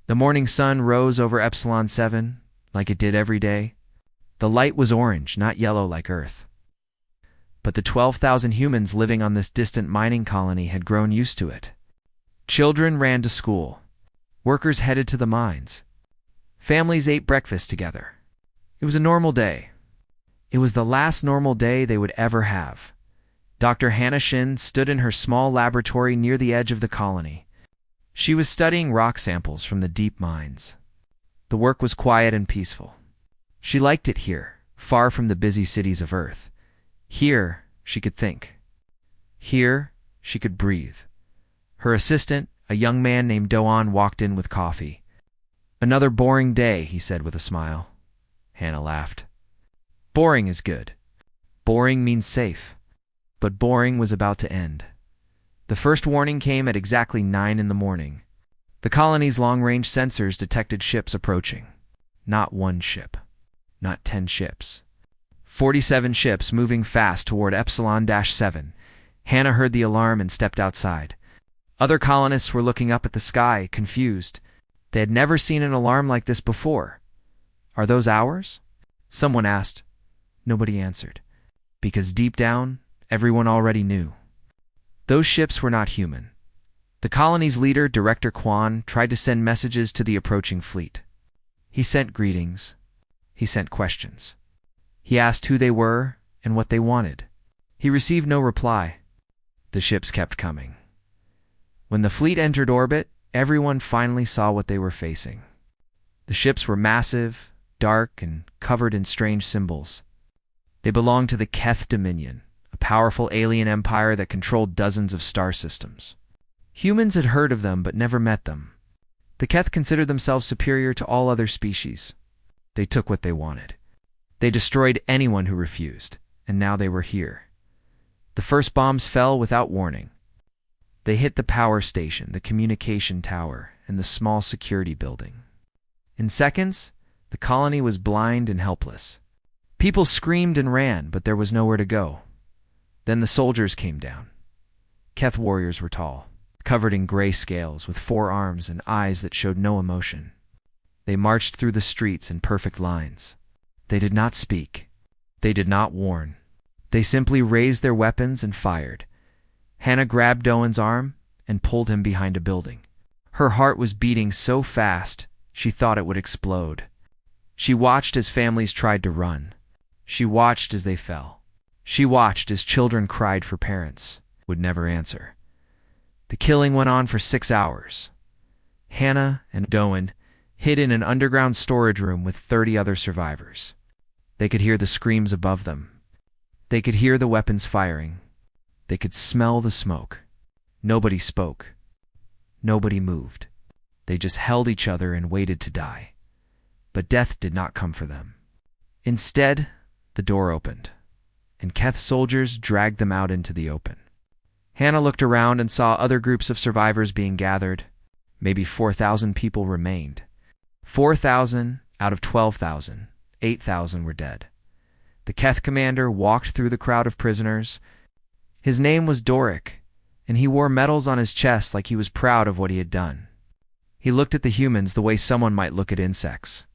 The morning sun rose over Epsilon 7, like it did every day. The light was orange, not yellow like Earth. But the 12,000 humans living on this distant mining colony had grown used to it. Children ran to school. Workers headed to the mines. Families ate breakfast together. It was a normal day. It was the last normal day they would ever have. Dr. Hannah Shin stood in her small laboratory near the edge of the colony. She was studying rock samples from the deep mines. The work was quiet and peaceful. She liked it here, far from the busy cities of Earth. Here, she could think. Here, she could breathe. Her assistant, a young man named Doan, walked in with coffee. "Another boring day," he said with a smile. Hannah laughed. Boring is good. Boring means safe. But boring was about to end. The first warning came at exactly 9 in the morning. The colony's long-range sensors detected ships approaching. Not one ship. Not 10 ships. 47 ships moving fast toward Epsilon-7. Hannah heard the alarm and stepped outside. Other colonists were looking up at the sky, confused. They had never seen an alarm like this before. "Are those ours?" Someone asked. Nobody answered. Because deep down, everyone already knew. Those ships were not human. The colony's leader, Director Kwan, tried to send messages to the approaching fleet. He sent greetings. He sent questions. He asked who they were and what they wanted. He received no reply. The ships kept coming. When the fleet entered orbit, everyone finally saw what they were facing. The ships were massive, dark, and covered in strange symbols. They belonged to the Keth Dominion, a powerful alien empire that controlled dozens of star systems. Humans had heard of them but never met them. The Keth considered themselves superior to all other species. They took what they wanted. They destroyed anyone who refused, and now they were here. The first bombs fell without warning. They hit the power station, the communication tower, and the small security building. In seconds, the colony was blind and helpless. People screamed and ran, but there was nowhere to go. Then the soldiers came down. Keth warriors were tall, covered in gray scales, with 4 arms and eyes that showed no emotion. They marched through the streets in perfect lines. They did not speak. They did not warn. They simply raised their weapons and fired. Hannah grabbed Doan's arm and pulled him behind a building. Her heart was beating so fast, she thought it would explode. She watched as families tried to run. She watched as they fell. She watched as children cried for parents, would never answer. The killing went on for 6 hours. Hannah and Doan hid in an underground storage room with 30 other survivors. They could hear the screams above them. They could hear the weapons firing. They could smell the smoke. Nobody spoke. Nobody moved. They just held each other and waited to die. But death did not come for them. Instead, the door opened, and Keth soldiers dragged them out into the open. Hannah looked around and saw other groups of survivors being gathered. Maybe 4,000 people remained. 4,000 out of 12,000. 8,000 were dead. The Keth commander walked through the crowd of prisoners. His name was Doric, and he wore medals on his chest like he was proud of what he had done. He looked at the humans the way someone might look at insects.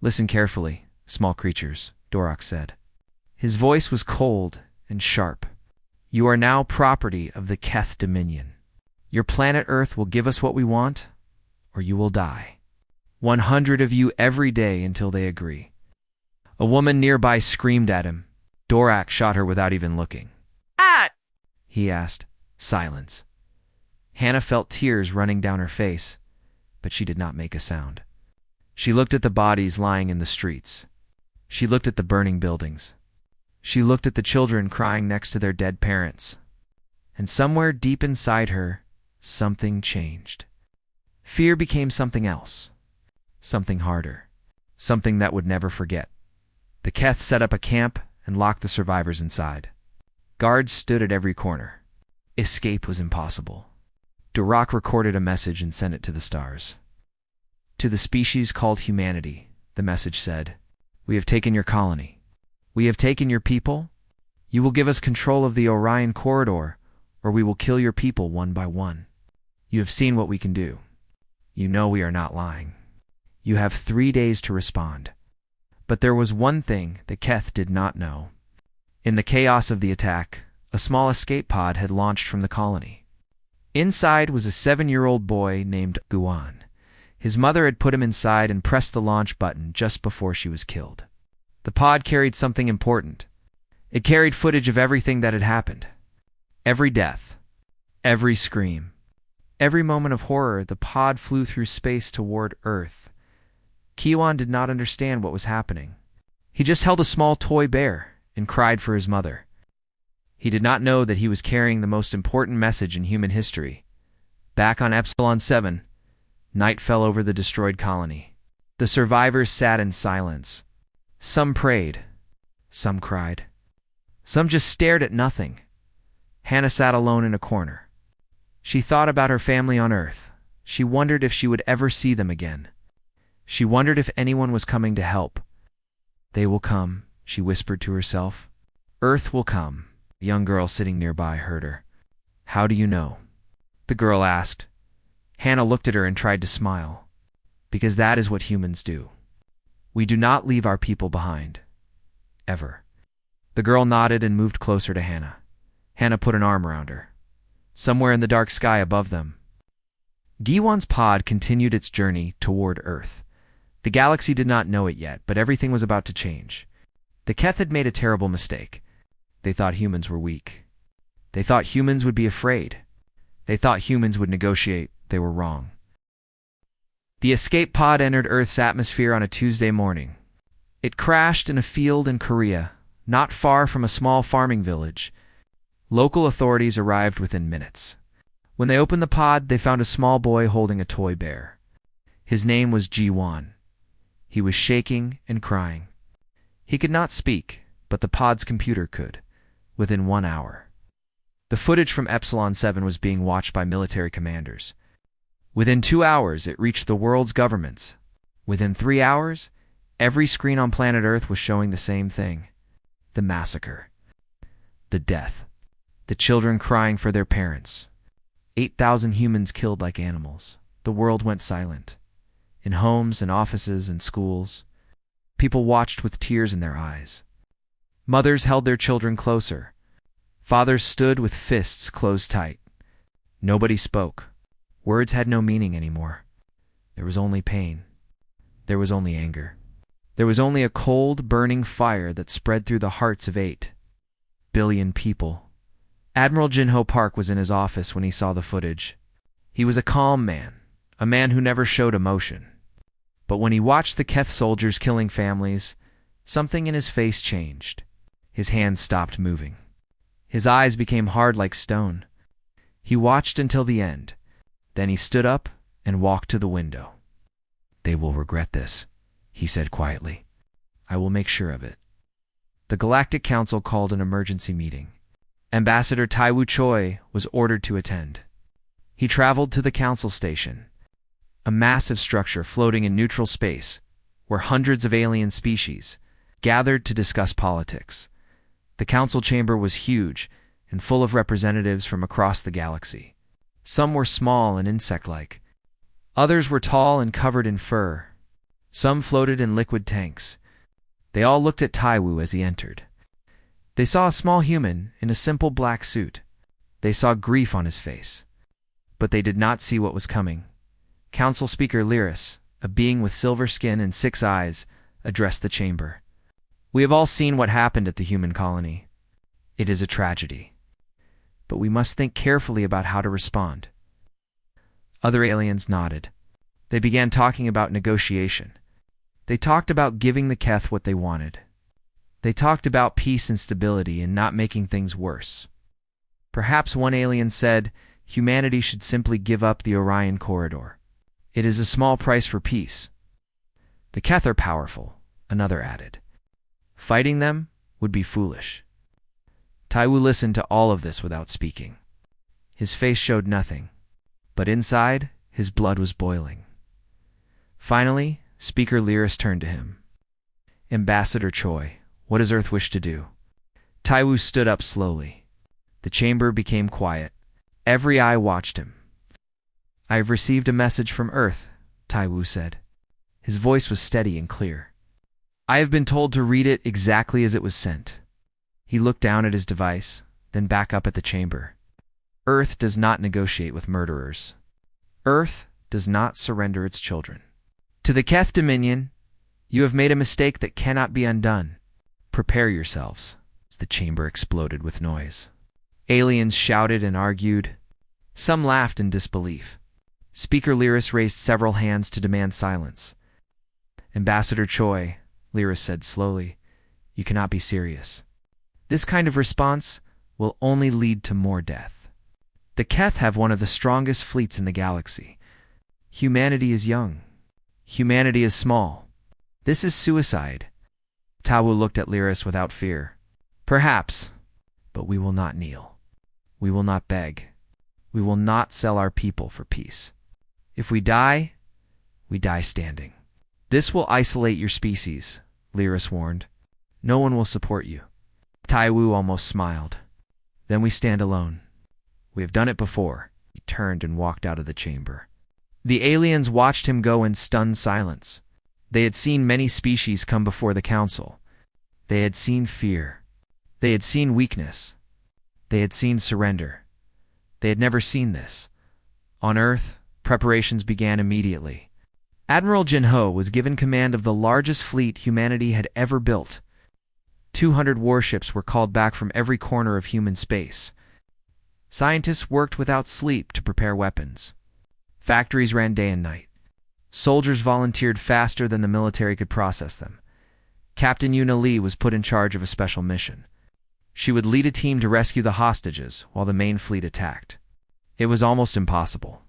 "Listen carefully, small creatures," Doric said. His voice was cold and sharp. "You are now property of the Keth Dominion. Your planet Earth will give us what we want, or you will die. 100 of you every day until they agree." A woman nearby screamed at him. Doric shot her without even looking. "Ah!" he asked. Silence. Hannah felt tears running down her face, but she did not make a sound. She looked at the bodies lying in the streets. She looked at the burning buildings. She looked at the children crying next to their dead parents. And somewhere deep inside her, something changed. Fear became something else. Something harder. Something that would never forget. The Keth set up a camp and locked the survivors inside. Guards stood at every corner. Escape was impossible. Dirac recorded a message and sent it to the stars. To the species called humanity, the message said, "We have taken your colony. We have taken your people. You will give us control of the Orion corridor, or we will kill your people one by one. You have seen what we can do. You know we are not lying. You have 3 days to respond. But there was one thing that Keth did not know. In the chaos of the attack, a small escape pod had launched from the colony. Inside was a 7-year-old boy named Guan. His mother had put him inside and pressed the launch button just before she was killed. The pod carried something important. It carried footage of everything that had happened. Every death. Every scream. Every moment of horror. The pod flew through space toward Earth. Kiwan did not understand what was happening. He just held a small toy bear and cried for his mother. He did not know that he was carrying the most important message in human history. Back on Epsilon 7, night fell over the destroyed colony. The survivors sat in silence. Some prayed. Some cried. Some just stared at nothing. Hannah sat alone in a corner. She thought about her family on Earth. She wondered if she would ever see them again. She wondered if anyone was coming to help. They will come, she whispered to herself. Earth will come. A young girl sitting nearby heard her. How do you know? The girl asked. Hannah looked at her and tried to smile. Because that is what humans do. We do not leave our people behind. Ever. The girl nodded and moved closer to Hannah. Hannah put an arm around her. Somewhere in the dark sky above them, Giwan's pod continued its journey toward Earth. The galaxy did not know it yet, but everything was about to change. The Keth had made a terrible mistake. They thought humans were weak. They thought humans would be afraid. They thought humans would negotiate. They were wrong. The escape pod entered Earth's atmosphere on a Tuesday morning. It crashed in a field in Korea, not far from a small farming village. Local authorities arrived within minutes. When they opened the pod, they found a small boy holding a toy bear. His name was Ji-Wan. He was shaking and crying. He could not speak, but the pod's computer could, within 1 hour. The footage from Epsilon 7 was being watched by military commanders. Within 2 hours, it reached the world's governments. Within 3 hours, every screen on planet Earth was showing the same thing. The massacre. The death. The children crying for their parents. 8,000 humans killed like animals. The world went silent. In homes and offices and schools, people watched with tears in their eyes. Mothers held their children closer. Fathers stood with fists closed tight. Nobody spoke. Words had no meaning anymore. There was only pain. There was only anger. There was only a cold, burning fire that spread through the hearts of 8 billion people. Admiral Jinho Park was in his office when he saw the footage. He was a calm man, a man who never showed emotion. But when he watched the Keth soldiers killing families, something in his face changed. His hands stopped moving. His eyes became hard like stone. He watched until the end. Then he stood up and walked to the window. They will regret this, he said quietly. I will make sure of it. The Galactic Council called an emergency meeting. Ambassador Taiwu Choi was ordered to attend. He traveled to the council station, a massive structure floating in neutral space where hundreds of alien species gathered to discuss politics. The council chamber was huge and full of representatives from across the galaxy. Some were small and insect-like. Others were tall and covered in fur. Some floated in liquid tanks. They all looked at Taiwu as he entered. They saw a small human in a simple black suit. They saw grief on his face. But they did not see what was coming. Council Speaker Lyris, a being with silver skin and 6 eyes, addressed the chamber. We have all seen what happened at the human colony. It is a tragedy. But we must think carefully about how to respond. Other aliens nodded. They began talking about negotiation. They talked about giving the Keth what they wanted. They talked about peace and stability and not making things worse. Perhaps one alien said humanity should simply give up the Orion Corridor. It is a small price for peace. The Keth are powerful, another added. Fighting them would be foolish. Taiwu listened to all of this without speaking. His face showed nothing, but inside, his blood was boiling. Finally, Speaker Lyris turned to him. Ambassador Choi, what does Earth wish to do? Taiwu stood up slowly. The chamber became quiet. Every eye watched him. I have received a message from Earth, Taiwu said. His voice was steady and clear. I have been told to read it exactly as it was sent. He looked down at his device, then back up at the chamber. Earth does not negotiate with murderers. Earth does not surrender its children. To the Keth Dominion, you have made a mistake that cannot be undone. Prepare yourselves. As the chamber exploded with noise. Aliens shouted and argued. Some laughed in disbelief. Speaker Lyris raised several hands to demand silence. Ambassador Choi, Lyris said slowly, you cannot be serious. This kind of response will only lead to more death. The Keth have one of the strongest fleets in the galaxy. Humanity is young. Humanity is small. This is suicide. Tawu looked at Lyris without fear. Perhaps, but we will not kneel. We will not beg. We will not sell our people for peace. If we die, we die standing. This will isolate your species, Lyris warned. No one will support you. Taiwu almost smiled. Then we stand alone. We have done it before. He turned and walked out of the chamber. The aliens watched him go in stunned silence. They had seen many species come before the council. They had seen fear. They had seen weakness. They had seen surrender. They had never seen this. On Earth, preparations began immediately. Admiral Jinho was given command of the largest fleet humanity had ever built. 200 warships were called back from every corner of human space. Scientists worked without sleep to prepare weapons. Factories ran day and night. Soldiers volunteered faster than the military could process them. Captain Yuna Lee was put in charge of a special mission. She would lead a team to rescue the hostages while the main fleet attacked. It was almost impossible.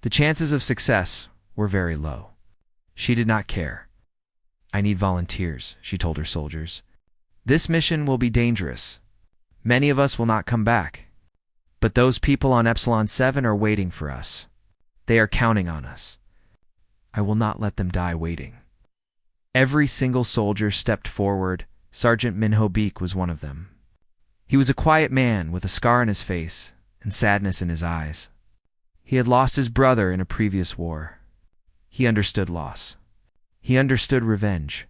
The chances of success were very low. She did not care. I need volunteers, she told her soldiers. This mission will be dangerous. Many of us will not come back. But those people on Epsilon 7 are waiting for us. They are counting on us. I will not let them die waiting. Every single soldier stepped forward. Sergeant Minho Beek was one of them. He was a quiet man with a scar on his face and sadness in his eyes. He had lost his brother in a previous war. He understood loss. He understood revenge.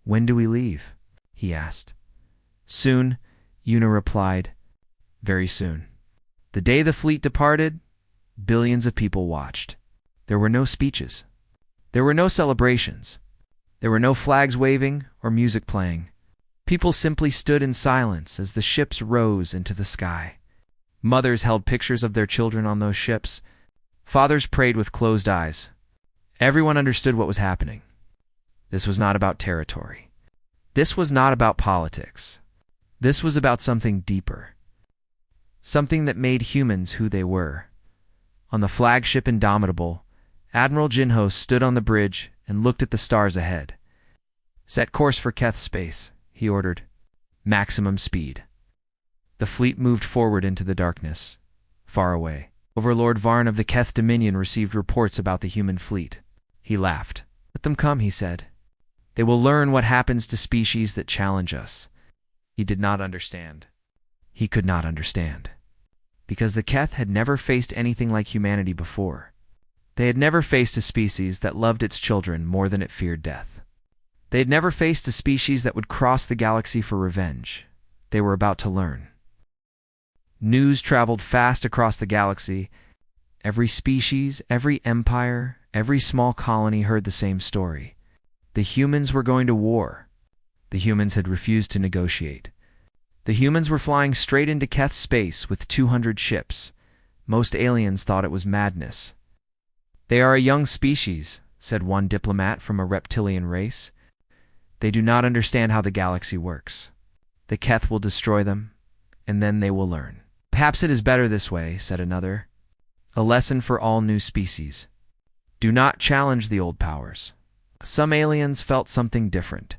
When do we leave? He asked. Soon, Yuna replied. Very soon. The day the fleet departed, billions of people watched. There were no speeches. There were no celebrations. There were no flags waving or music playing. People simply stood in silence as the ships rose into the sky. Mothers held pictures of their children on those ships. Fathers prayed with closed eyes. Everyone understood what was happening. This was not about territory. This was not about politics. This was about something deeper. Something that made humans who they were. On the flagship Indomitable, Admiral Jinho stood on the bridge and looked at the stars ahead. Set course for Keth space, he ordered. Maximum speed. The fleet moved forward into the darkness. Far away. Overlord Varn of the Keth Dominion received reports about the human fleet. He laughed. Let them come, he said. They will learn what happens to species that challenge us. He did not understand. He could not understand. Because the Keth had never faced anything like humanity before. They had never faced a species that loved its children more than it feared death. They had never faced a species that would cross the galaxy for revenge. They were about to learn. News traveled fast across the galaxy. Every species, every empire, every small colony heard the same story. The humans were going to war. The humans had refused to negotiate. The humans were flying straight into Keth space with 200 ships. Most aliens thought it was madness. They are a young species, said one diplomat from a reptilian race. They do not understand how the galaxy works. The Keth will destroy them, and then they will learn. Perhaps it is better this way, said another. A lesson for all new species. Do not challenge the old powers. Some aliens felt something different.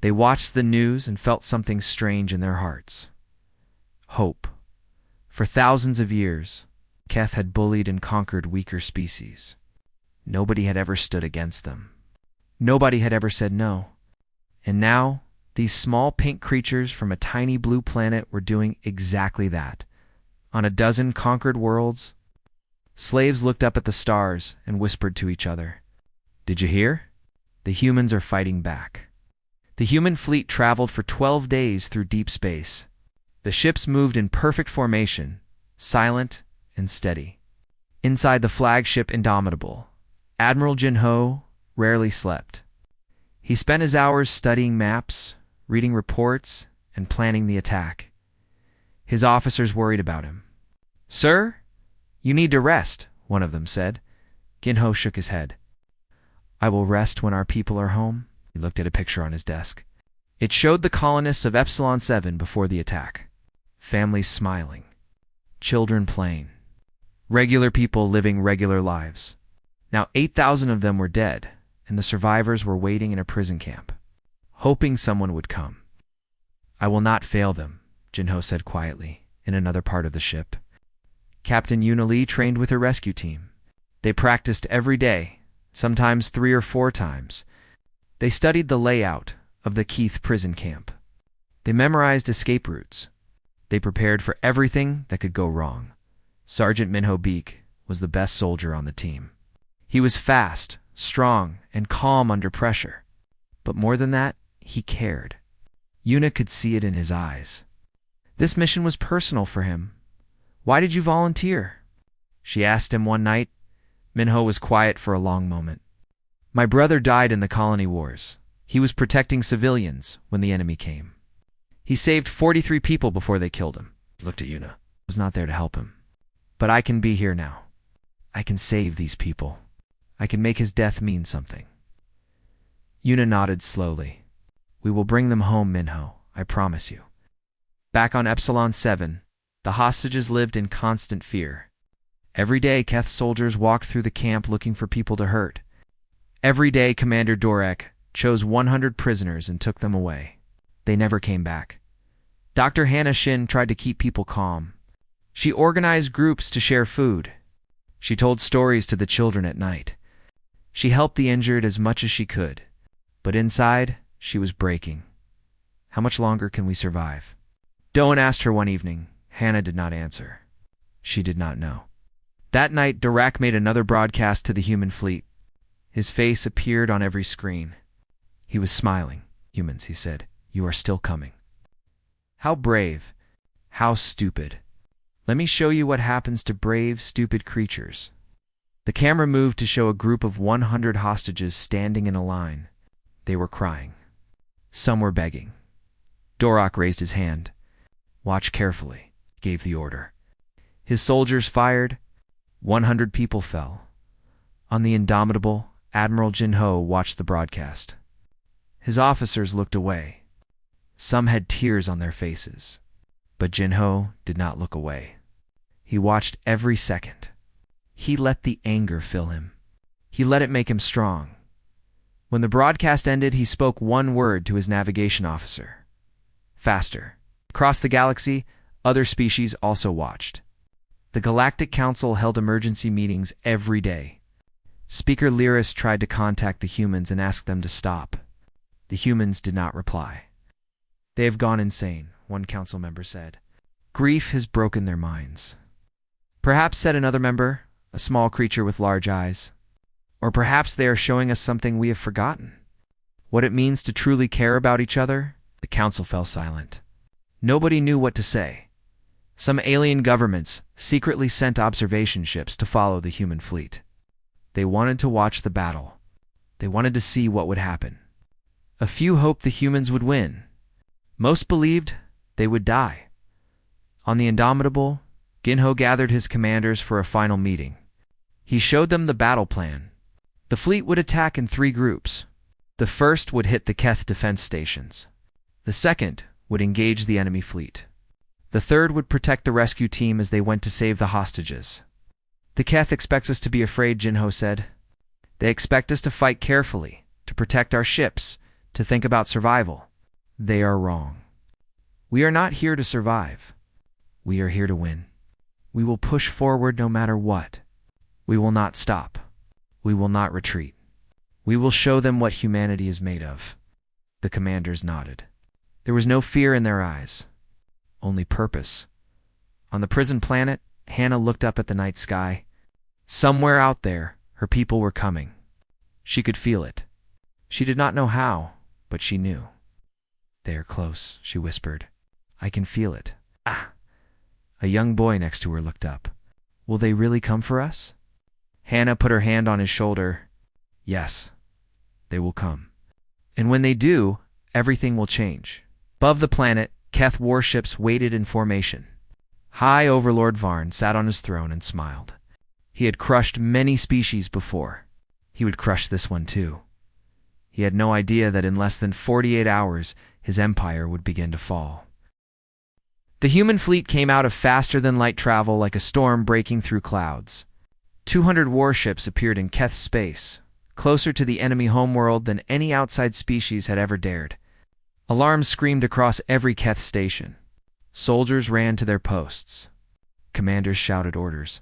They watched the news and felt something strange in their hearts. Hope. For thousands of years, Keth had bullied and conquered weaker species. Nobody had ever stood against them. Nobody had ever said no. And now, these small pink creatures from a tiny blue planet were doing exactly that. On a dozen conquered worlds, Slaves looked up at the stars and whispered to each other. "Did you hear? The humans are fighting back." The human fleet traveled for 12 days through deep space. The ships moved in perfect formation, silent and steady. Inside the flagship Indomitable, Admiral Jin-Ho rarely slept. He spent his hours studying maps, reading reports, and planning the attack. His officers worried about him. "Sir, you need to rest," one of them said. Jin-Ho shook his head. "I will rest when our people are home." He looked at a picture on his desk. It showed the colonists of Epsilon 7 before the attack. Families smiling. Children playing. Regular people living regular lives. Now 8,000 of them were dead, and the survivors were waiting in a prison camp, hoping someone would come. "I will not fail them," Jin-Ho said quietly, in another part of the ship. Captain Yuna Lee trained with her rescue team. They practiced every day, sometimes 3 or 4 times. They studied the layout of the Keith prison camp. They memorized escape routes. They prepared for everything that could go wrong. Sergeant Minho Beek was the best soldier on the team. He was fast, strong, and calm under pressure. But more than that, he cared. Yuna could see it in his eyes. This mission was personal for him. "Why did you volunteer?" she asked him one night. Minho was quiet for a long moment. "My brother died in the colony wars. He was protecting civilians when the enemy came. He saved 43 people before they killed him." He looked at Yuna. I was not there to help him. "But I can be here now. I can save these people. I can make his death mean something." Yuna nodded slowly. "We will bring them home, Minho, I promise you." Back on Epsilon 7, the hostages lived in constant fear. Every day, Keth's soldiers walked through the camp looking for people to hurt. Every day, Commander Dorek chose 100 prisoners and took them away. They never came back. Dr. Hannah Shin tried to keep people calm. She organized groups to share food. She told stories to the children at night. She helped the injured as much as she could. But inside, she was breaking. How much longer can we survive? Doan asked her one evening. Hannah did not answer. She did not know. That night, Dirac made another broadcast to the human fleet. His face appeared on every screen. He was smiling. "Humans," he said, "you are still coming." How brave. How stupid. Let me show you what happens to brave, stupid creatures. The camera moved to show a group of 100 hostages standing in a line. They were crying. Some were begging. Dorak raised his hand. "Watch carefully," gave the order. His soldiers fired. 100 people fell. On the Indomitable, Admiral Jin-Ho watched the broadcast. His officers looked away. Some had tears on their faces. But Jin-Ho did not look away. He watched every second. He let the anger fill him. He let it make him strong. When the broadcast ended, he spoke one word to his navigation officer. "Faster." Across the galaxy, other species also watched. The Galactic Council held emergency meetings every day. Speaker Lyris tried to contact the humans and ask them to stop. The humans did not reply. "They have gone insane," one council member said. "Grief has broken their minds." "Perhaps," said another member, a small creature with large eyes. "Or perhaps they are showing us something we have forgotten. What it means to truly care about each other." The council fell silent. Nobody knew what to say. Some alien governments secretly sent observation ships to follow the human fleet. They wanted to watch the battle. They wanted to see what would happen. A few hoped the humans would win. Most believed they would die. On the Indomitable, Jin-Ho gathered his commanders for a final meeting. He showed them the battle plan. The fleet would attack in 3 groups. The first would hit the Keth defense stations. The second would engage the enemy fleet. The third would protect the rescue team as they went to save the hostages. "The Keth expects us to be afraid," Jin-Ho said. "They expect us to fight carefully, to protect our ships, to think about survival. They are wrong. We are not here to survive. We are here to win. We will push forward no matter what. We will not stop. We will not retreat. We will show them what humanity is made of." The commanders nodded. There was no fear in their eyes, only purpose. On the prison planet, Hannah looked up at the night sky. Somewhere out there, her people were coming. She could feel it. She did not know how, but she knew. "They are close," she whispered. "I can feel it." Ah! A young boy next to her looked up. "Will they really come for us?" Hannah put her hand on his shoulder. "Yes, they will come. And when they do, everything will change." Above the planet, Keth warships waited in formation. High Overlord Varn sat on his throne and smiled. He had crushed many species before. He would crush this one too. He had no idea that in less than 48 hours, his empire would begin to fall. The human fleet came out of faster-than-light travel like a storm breaking through clouds. 200 warships appeared in Keth's space, closer to the enemy homeworld than any outside species had ever dared. Alarms screamed across every Keth station. Soldiers ran to their posts. Commanders shouted orders.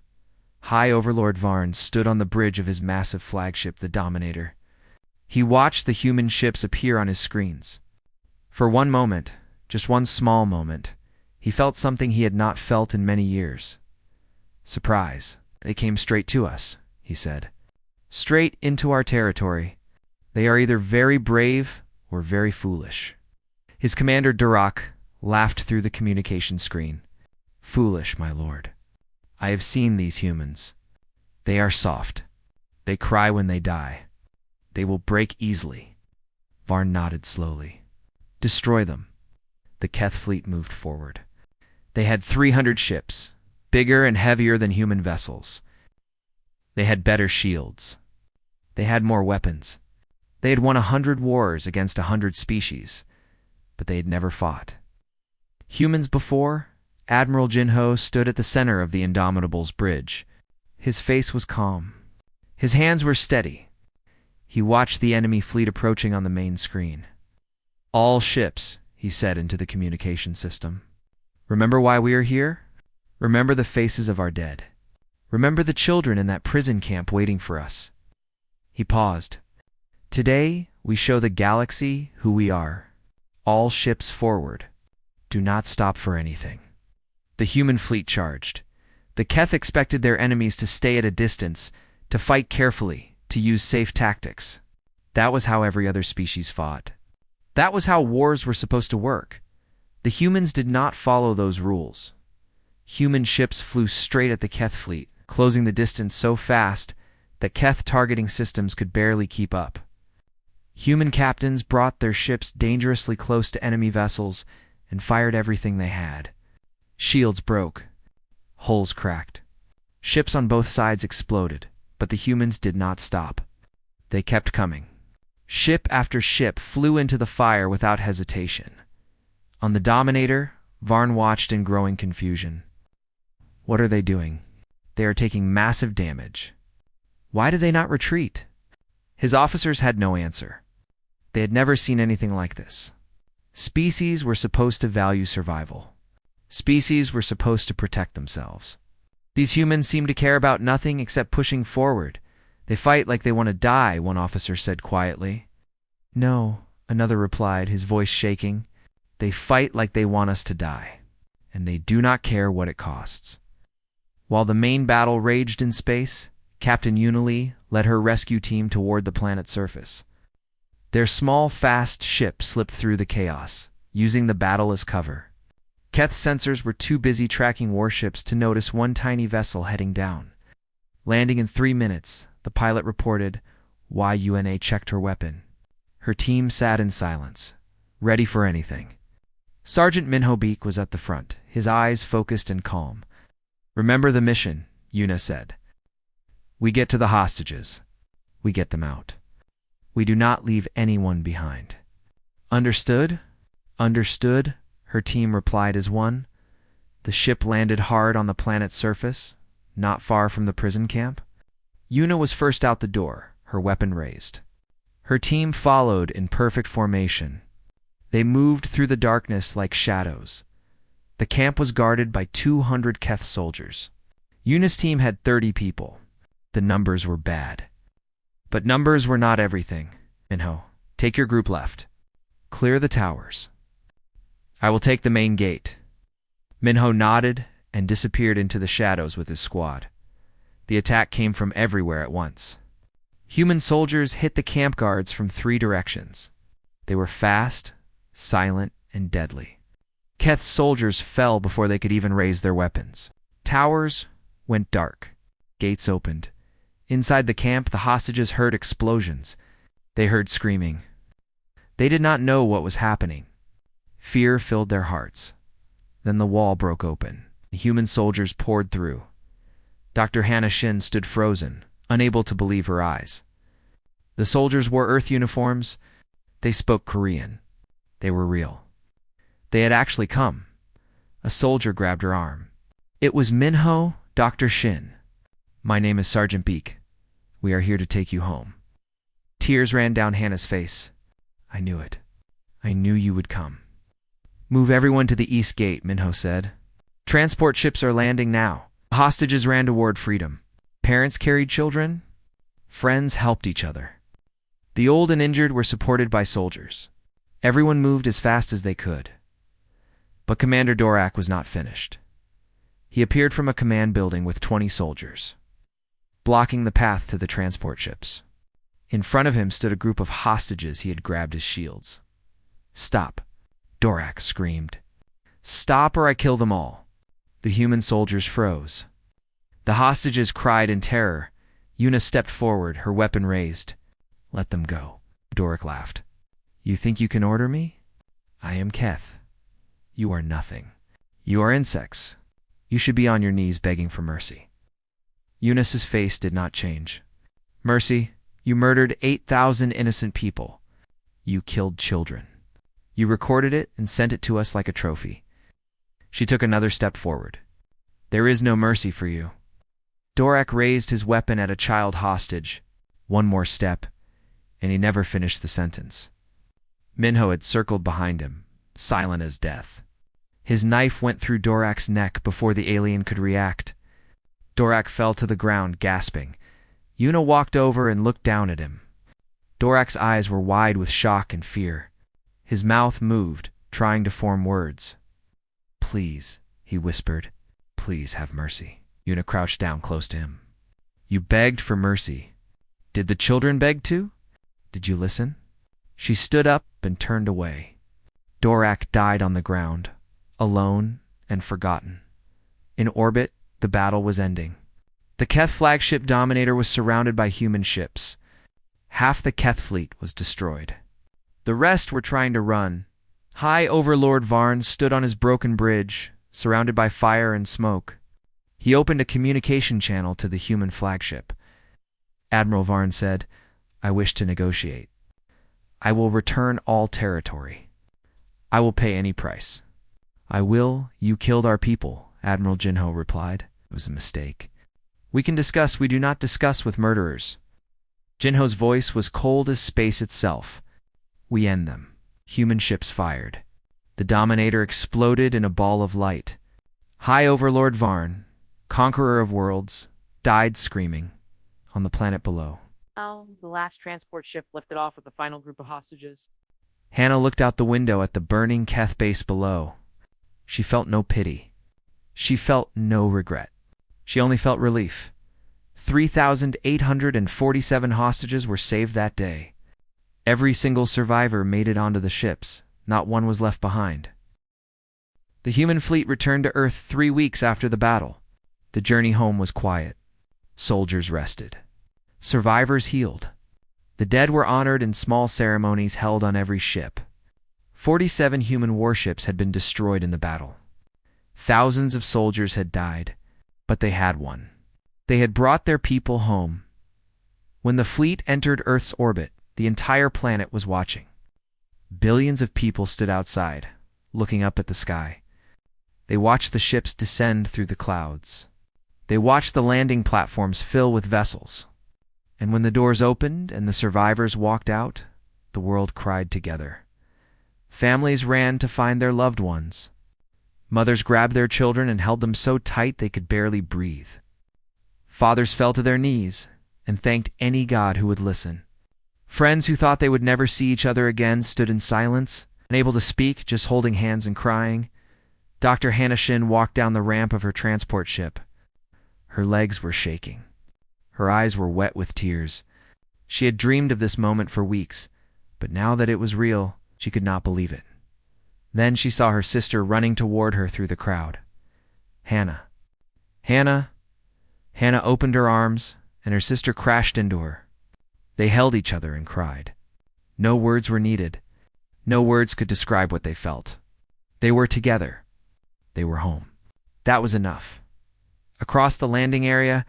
High Overlord Varn stood on the bridge of his massive flagship, the Dominator. He watched the human ships appear on his screens. For one moment, just one small moment, he felt something he had not felt in many years. Surprise. "They came straight to us," he said. "Straight into our territory. They are either very brave or very foolish." His commander, Durak, laughed through the communication screen. "Foolish, my lord. I have seen these humans. They are soft. They cry when they die. They will break easily." Varn nodded slowly. "Destroy them." The Keth fleet moved forward. They had 300 ships, bigger and heavier than human vessels. They had better shields. They had more weapons. They had won 100 wars against 100 species, but they had never fought. Humans before, Admiral Jinho stood at the center of the Indomitable's bridge. His face was calm. His hands were steady. He watched the enemy fleet approaching on the main screen. "All ships," he said into the communication system. "Remember why we are here? Remember the faces of our dead. Remember the children in that prison camp waiting for us." He paused. "Today, we show the galaxy who we are. All ships forward. Do not stop for anything." The human fleet charged. The Keth expected their enemies to stay at a distance, to fight carefully, to use safe tactics. That was how every other species fought. That was how wars were supposed to work. The humans did not follow those rules. Human ships flew straight at the Keth fleet, closing the distance so fast that Keth targeting systems could barely keep up. Human captains brought their ships dangerously close to enemy vessels and fired everything they had. Shields broke. Hulls cracked. Ships on both sides exploded, but the humans did not stop. They kept coming. Ship after ship flew into the fire without hesitation. On the Dominator, Varn watched in growing confusion. What are they doing? They are taking massive damage. Why did they not retreat? His officers had no answer. They had never seen anything like this. Species were supposed to value survival. Species were supposed to protect themselves. These humans seem to care about nothing except pushing forward. "They fight like they want to die," one officer said quietly. "No," another replied, his voice shaking. "They fight like they want us to die, and they do not care what it costs." While the main battle raged in space, Captain Unili led her rescue team toward the planet's surface. Their small, fast ship slipped through the chaos, using the battle as cover. Keth's sensors were too busy tracking warships to notice one tiny vessel heading down. Landing in 3 minutes, the pilot reported. Yuna checked her weapon. Her team sat in silence, ready for anything. Sergeant Minho Beak was at the front, his eyes focused and calm. "Remember the mission," Yuna said. "We get to the hostages. We get them out. We do not leave anyone behind." "Understood? Understood," her team replied as one. The ship landed hard on the planet's surface, not far from the prison camp. Yuna was first out the door, her weapon raised. Her team followed in perfect formation. They moved through the darkness like shadows. The camp was guarded by 200 Keth soldiers. Yuna's team had 30 people. The numbers were bad. But numbers were not everything. "Minho, take your group left. Clear the towers. I will take the main gate." Minho nodded and disappeared into the shadows with his squad. The attack came from everywhere at once. Human soldiers hit the camp guards from 3 directions. They were fast, silent, and deadly. Keth's soldiers fell before they could even raise their weapons. Towers went dark. Gates opened. Inside the camp, the hostages heard explosions. They heard screaming. They did not know what was happening. Fear filled their hearts. Then the wall broke open. The human soldiers poured through. Dr. Hannah Shin stood frozen, unable to believe her eyes. The soldiers wore Earth uniforms. They spoke Korean. They were real. They had actually come. A soldier grabbed her arm. It was Minho, Dr. Shin. My name is Sergeant Beak. We are here to take you home. Tears ran down Hannah's face. I knew it. I knew you would come. Move everyone to the east gate, Minho said. Transport ships are landing now. Hostages ran toward freedom. Parents carried children. Friends helped each other. The old and injured were supported by soldiers. Everyone moved as fast as they could. But Commander Dorak was not finished. He appeared from a command building with 20 soldiers, blocking the path to the transport ships. In front of him stood a group of hostages he had grabbed as shields. Stop, Dorak screamed. Stop or I kill them all. The human soldiers froze. The hostages cried in terror. Yuna stepped forward, her weapon raised. Let them go, Dorak laughed. You think you can order me? I am Keth. You are nothing. You are insects. You should be on your knees begging for mercy. Eunice's face did not change. Mercy, you murdered 8,000 innocent people. You killed children. You recorded it and sent it to us like a trophy. She took another step forward. There is no mercy for you. Dorak raised his weapon at a child hostage. One more step, and he never finished the sentence. Minho had circled behind him, silent as death. His knife went through Dorak's neck before the alien could react. Dorak fell to the ground, gasping. Yuna walked over and looked down at him. Dorak's eyes were wide with shock and fear. His mouth moved, trying to form words. Please, he whispered. Please have mercy. Yuna crouched down close to him. You begged for mercy. Did the children beg too? Did you listen? She stood up and turned away. Dorak died on the ground, alone and forgotten. In orbit, the battle was ending. The Keth flagship Dominator was surrounded by human ships. Half the Keth fleet was destroyed. The rest were trying to run. High Overlord Varn stood on his broken bridge, surrounded by fire and smoke. He opened a communication channel to the human flagship. Admiral Varn said, I wish to negotiate. I will return all territory. I will pay any price. I will. You killed our people, Admiral Jinho replied. It was a mistake. We can discuss. We do not discuss with murderers. Jinho's voice was cold as space itself. We end them. Human ships fired. The Dominator exploded in a ball of light. High Overlord Varn, conqueror of worlds, died screaming on the planet below. Oh, the last transport ship lifted off with the final group of hostages. Hannah looked out the window at the burning Keth base below. She felt no pity. She felt no regret. She only felt relief. 3,847 hostages were saved that day. Every single survivor made it onto the ships. Not one was left behind. The human fleet returned to Earth 3 weeks after the battle. The journey home was quiet. Soldiers rested. Survivors healed. The dead were honored in small ceremonies held on every ship. 47 human warships had been destroyed in the battle. Thousands of soldiers had died, but they had won. They had brought their people home. When the fleet entered Earth's orbit, the entire planet was watching. Billions of people stood outside, looking up at the sky. They watched the ships descend through the clouds. They watched the landing platforms fill with vessels. And when the doors opened and the survivors walked out, the world cried together. Families ran to find their loved ones. Mothers grabbed their children and held them so tight they could barely breathe. Fathers fell to their knees and thanked any god who would listen. Friends who thought they would never see each other again stood in silence, unable to speak, just holding hands and crying. Dr. Hannah Shin walked down the ramp of her transport ship. Her legs were shaking. Her eyes were wet with tears. She had dreamed of this moment for weeks, but now that it was real, she could not believe it. Then she saw her sister running toward her through the crowd. Hannah. Hannah. Hannah opened her arms, and her sister crashed into her. They held each other and cried. No words were needed. No words could describe what they felt. They were together. They were home. That was enough. Across the landing area,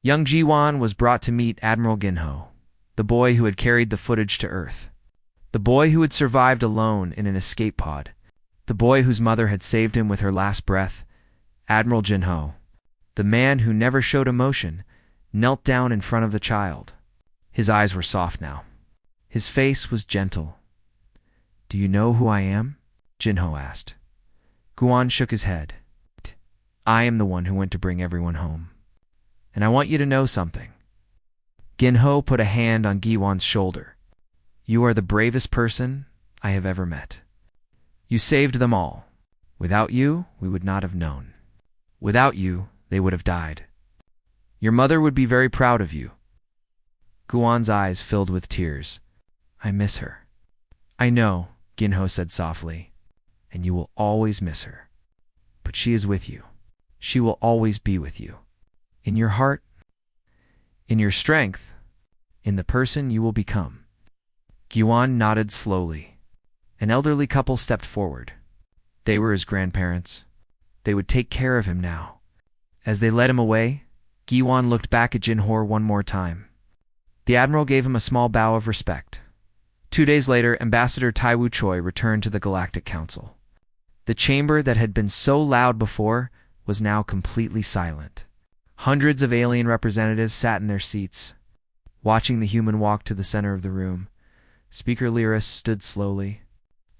young Ji-won was brought to meet Admiral Ginho, the boy who had carried the footage to Earth. The boy who had survived alone in an escape pod. The boy whose mother had saved him with her last breath. Admiral Ginho, the man who never showed emotion, knelt down in front of the child. His eyes were soft now. His face was gentle. "Do you know who I am?" Ginho asked. Guan shook his head. "I am the one who went to bring everyone home. And I want you to know something." Ginho put a hand on Giwan's shoulder. "You are the bravest person I have ever met. You saved them all. Without you, we would not have known. Without you, they would have died. Your mother would be very proud of you." Guan's eyes filled with tears. "I miss her." "I know," Ginho said softly, "and you will always miss her. But she is with you. She will always be with you. In your heart, in your strength, in the person you will become." Guan nodded slowly. An elderly couple stepped forward. They were his grandparents. They would take care of him now. As they led him away, Guan looked back at Jinhor one more time. The admiral gave him a small bow of respect. 2 days later, Ambassador Taiwu Choi returned to the Galactic Council. The chamber that had been so loud before was now completely silent. Hundreds of alien representatives sat in their seats, watching the human walk to the center of the room. Speaker Lyris stood slowly.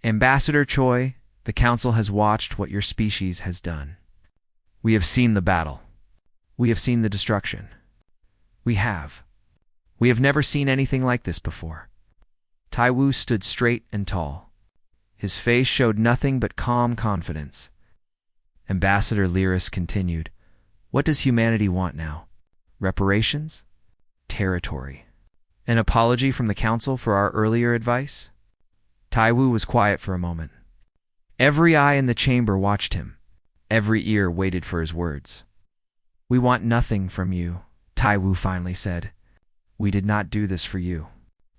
"Ambassador Choi, the Council has watched what your species has done. We have seen the battle. We have seen the destruction. We have never seen anything like this before." Taiwu stood straight and tall. His face showed nothing but calm confidence. Ambassador Lyris continued, "What does humanity want now? Reparations? Territory? An apology from the Council for our earlier advice?" Taiwu was quiet for a moment. Every eye in the chamber watched him. Every ear waited for his words. "We want nothing from you," Taiwu finally said. "We did not do this for you.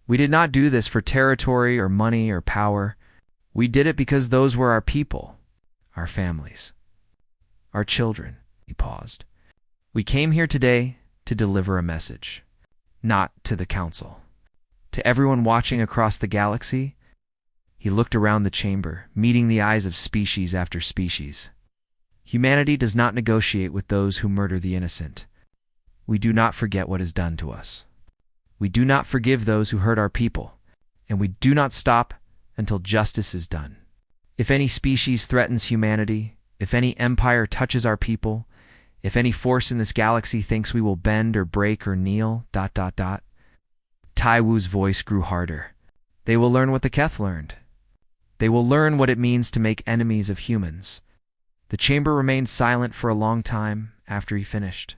We did not do this for territory or money or power. We did it because those were our people, our families, our children." He paused. "We came here today to deliver a message, not to the Council. To everyone watching across the galaxy." He looked around the chamber, meeting the eyes of species after species. "Humanity does not negotiate with those who murder the innocent. We do not forget what is done to us. We do not forgive those who hurt our people, and we do not stop until justice is done. If any species threatens humanity, if any empire touches our people, if any force in this galaxy thinks we will bend or break or kneel, ... Taiwu's voice grew harder. "They will learn what the Keth learned. They will learn what it means to make enemies of humans." The chamber remained silent for a long time after he finished.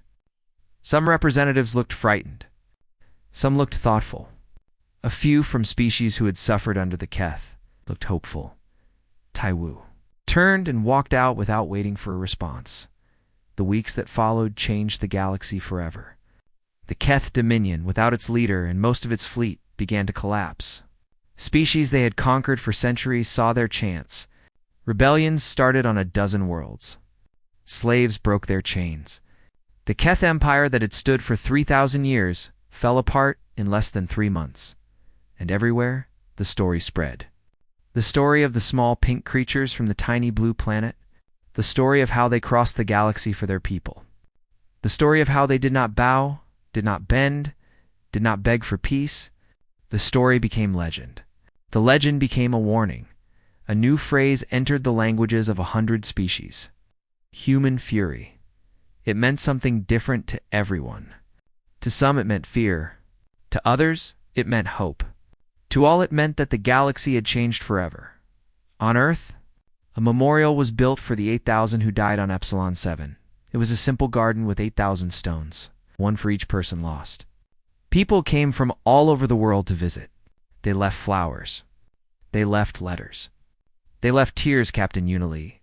Some representatives looked frightened. Some looked thoughtful. A few from species who had suffered under the Keth looked hopeful. Taiwu turned and walked out without waiting for a response. The weeks that followed changed the galaxy forever. The Keth Dominion, without its leader and most of its fleet, began to collapse. Species they had conquered for centuries saw their chance. Rebellions started on a dozen worlds. Slaves broke their chains. The Keth Empire that had stood for 3,000 years fell apart in less than 3 months. And everywhere, the story spread. The story of the small pink creatures from the tiny blue planet. The story of how they crossed the galaxy for their people. The story of how they did not bow, did not bend, did not beg for peace. The story became legend. The legend became a warning. A new phrase entered the languages of 100 species. Human fury. It meant something different to everyone. To some it meant fear. To others, it meant hope. To all it meant that the galaxy had changed forever. On Earth, a memorial was built for the 8,000 who died on Epsilon 7. It was a simple garden with 8,000 stones. one for each person lost. People came from all over the world to visit. They left flowers. They left letters. They left tears. Captain Unilee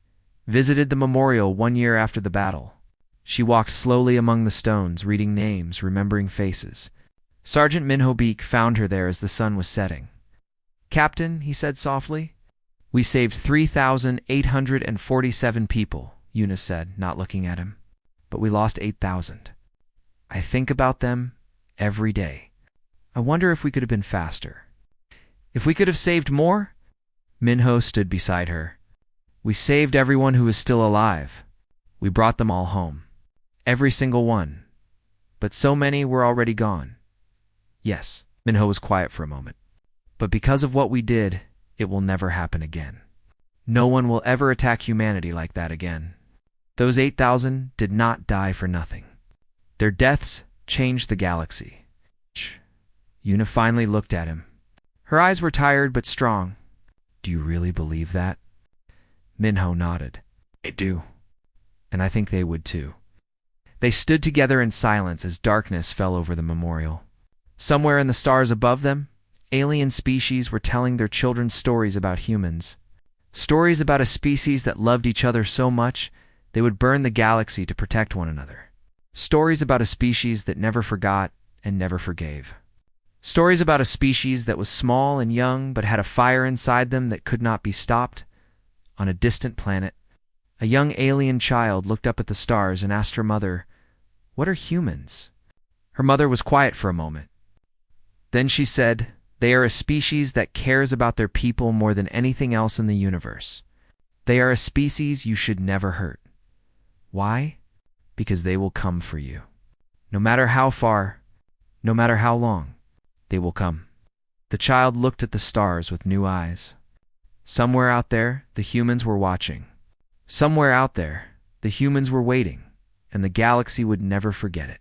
visited the memorial 1 year after the battle. She walked slowly among the stones, reading names, remembering faces. Sergeant Minho Beak found her there as the sun was setting. "Captain," he said softly. "We saved 3,847 people," Eunice said, not looking at him. "But we lost 8,000. I think about them every day. I wonder if we could have been faster. If we could have saved more?" Minho stood beside her. "We saved everyone who is still alive. We brought them all home. Every single one. But so many were already gone." "Yes." Minho was quiet for a moment. "But because of what we did, it will never happen again. No one will ever attack humanity like that again. Those 8,000 did not die for nothing. Their deaths changed the galaxy." Una finally looked at him. Her eyes were tired but strong. "Do you really believe that?" Minho nodded. "I do. And I think they would too." They stood together in silence as darkness fell over the memorial. Somewhere in the stars above them, alien species were telling their children stories about humans. Stories about a species that loved each other so much they would burn the galaxy to protect one another. Stories about a species that never forgot and never forgave. Stories about a species that was small and young but had a fire inside them that could not be stopped. On a distant planet, a young alien child looked up at the stars and asked her mother, "What are humans?" Her mother was quiet for a moment. Then she said, "They are a species that cares about their people more than anything else in the universe. They are a species you should never hurt. Why? Because they will come for you. No matter how far, no matter how long, they will come." The child looked at the stars with new eyes. Somewhere out there, the humans were watching. Somewhere out there, the humans were waiting, and the galaxy would never forget it.